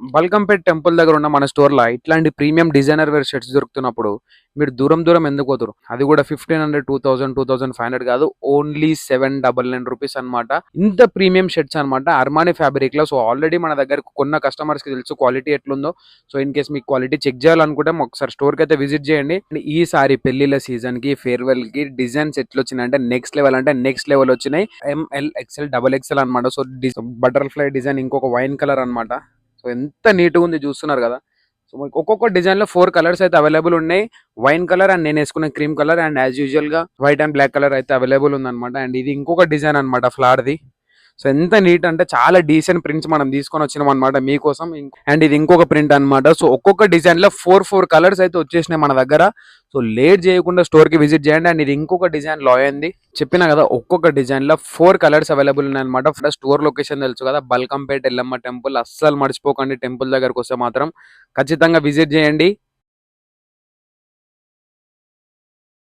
Balkampet temple దగ్గర ఉన్న మన స్టోర్‌లో ఇట్లాంటి ప్రీమియం డిజైనర్ వేర్ షర్ట్స్ దొరుకుతున్నప్పుడు మీరు దూరం దూరం ఎందుకు పోతుర్రు? అది కూడా 1500, 2000, 2500 కాదు. ఓన్లీ 799 రూపీస్ అన్నమాట. ఇంత ప్రీమియం షర్ట్స్ అన్నమాట. అర్మానీ ఫ్యాబ్రిక్‌లో. సో ఆల్రెడీ మన దగ్గర కొన్న కస్టమర్స్‌కి తెలుసు క్వాలిటీ ఎట్లుందో. సో ఇన్ కేస్ మీకు క్వాలిటీ చెక్ చేయాలనుకుంటే ఒకసారి స్టోర్‌కి అయితే విజిట్ చేయండి. అండ్ ఈసారి పెళ్లిళ్ళ సీజన్‌కి, ఫేర్‌వెల్‌కి డిజైన్స్ ఎట్లొచ్చినాయంటే నెక్స్ట్ లెవెల్ వచ్చినాయి. ఎంఎల్, ఎక్స్ఎల్, డబుల్ ఎక్స్ఎల్ అన్నమాట. సో బటర్‌ఫ్లై డిజైన్ ఇంకొక వైన్ కలర్ అన్నమాట. సో ఎంత నీట్‌గా ఉంది చూస్తున్నారు కదా. సో మీకు ఒక్కొక్క డిజైన్‌లో 4 కలర్స్ అయితే అవైలబుల్ ఉన్నాయి. వైన్ కలర్ అండ్ నేను వేసుకున్న క్రీమ్ కలర్ అండ్ యాజ్ యూజువల్‌గా వైట్ అండ్ బ్లాక్ కలర్ అయితే అవైలబుల్ ఉందన్నమాట. అండ్ ఇది ఇంకొక డిజైన్ అన్నమాట ఫ్లవర్‌ది. సో ఎంత నీట్ అంటే చాలా డీసెంట్ ప్రింట్స్ మనం తీసుకొని వచ్చినాం అనమాట మీకోసం. అండ్ ఇది ఇంకొక ప్రింట్ అన్నమాట. సో ఒక్కొక్క డిజైన్ లో 4 కలర్స్ అయితే వచ్చేసినాయి మన దగ్గర. సో లేట్ చేయకుండా స్టోర్ కి విజిట్ చేయండి. అండ్ ఇది ఇంకొక డిజైన్ లో అయింది చెప్పినా కదా, ఒక్కొక్క డిజైన్ లో 4 కలర్స్ అవైలబుల్ ఉన్నాయి అనమాట. స్టోర్ లొకేషన్ తెలుసు కదా, బల్కంపేట్ ఎల్లమ్మ టెంపుల్. అస్సలు మర్చిపోకండి, టెంపుల్ దగ్గరకు వస్తే మాత్రం ఖచ్చితంగా విజిట్ చేయండి.